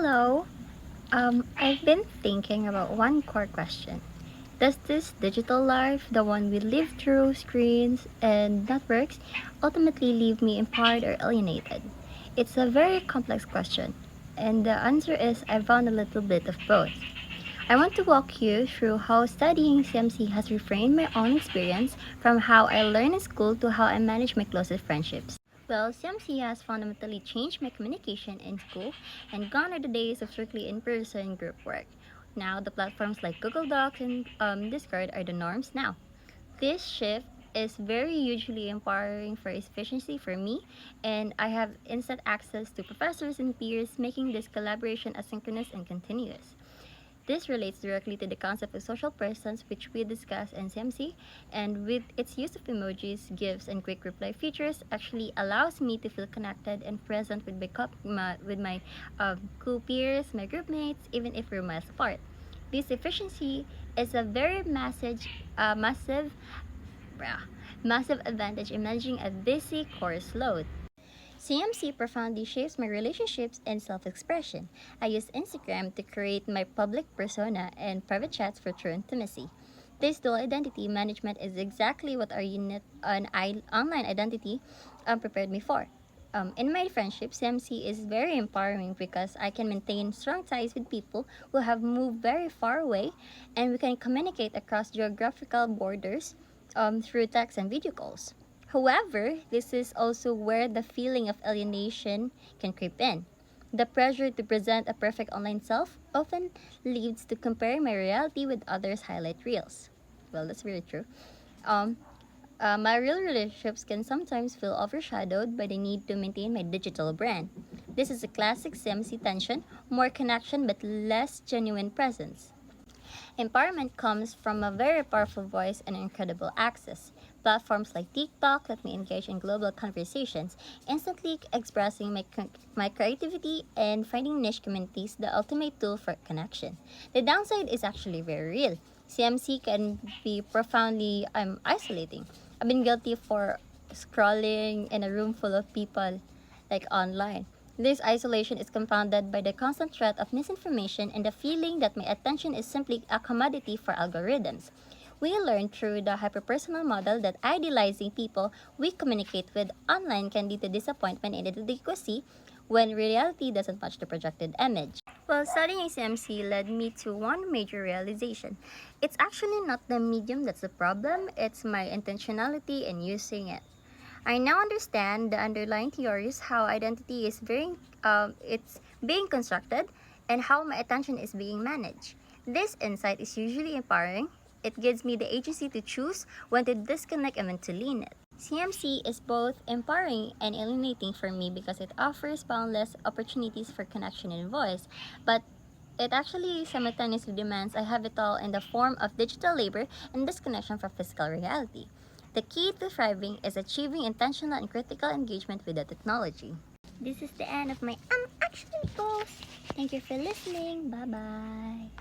Hello. I've been thinking about one core question. Does this digital life, the one we live through screens and networks, ultimately leave me empowered or alienated? It's a very complex question, and the answer is I found a little bit of both. I want to walk you through how studying CMC has reframed my own experience from how I learned in school to how I manage my closest friendships. Well, CMC has fundamentally changed my communication in school and gone are the days of strictly in person group work. Now, the platforms like Google Docs and Discord are the norms now. This shift is very hugely empowering for efficiency for me, and I have instant access to professors and peers, making this collaboration asynchronous and continuous. This relates directly to the concept of social presence, which we discussed in CMC, and with its use of emojis, GIFs, and quick reply features, actually allows me to feel connected and present with my co-peers, my group mates, even if we're miles apart. This efficiency is a very massive advantage in managing a busy course load. CMC profoundly shapes my relationships and self expression. I use Instagram to create my public persona and private chats for true intimacy. This dual identity management is exactly what our online identity prepared me for. In my friendship, CMC is very empowering because I can maintain strong ties with people who have moved very far away, and we can communicate across geographical borders through text and video calls. However, this is also where the feeling of alienation can creep in. The pressure to present a perfect online self often leads to comparing my reality with others' highlight reels. Well, that's very true. Um, my real relationships can sometimes feel overshadowed by the need to maintain my digital brand. This is a classic CMC tension, more connection but less genuine presence. Empowerment comes from a very powerful voice and incredible access. Platforms like TikTok let me engage in global conversations, instantly expressing my creativity and finding niche communities the ultimate tool for connection. The downside is actually very real. CMC can be profoundly isolating. I've been guilty for scrolling in a room full of people like online. This isolation is compounded by the constant threat of misinformation and the feeling that my attention is simply a commodity for algorithms. We learn through the hyperpersonal model that idealizing people we communicate with online can lead to disappointment and inadequacy when reality doesn't match the projected image. Well, studying CMC led me to one major realization. It's actually not the medium that's the problem, it's my intentionality in using it. I now understand the underlying theories, how identity is it's being constructed, and how my attention is being managed. This insight is usually empowering. It gives me the agency to choose when to disconnect and when to lean it. CMC is both empowering and alienating for me because it offers boundless opportunities for connection and voice, but it actually simultaneously demands I have it all in the form of digital labor and disconnection from physical reality. The key to thriving is achieving intentional and critical engagement with the technology. This is the end of my actually goals. Thank you for listening. Bye bye.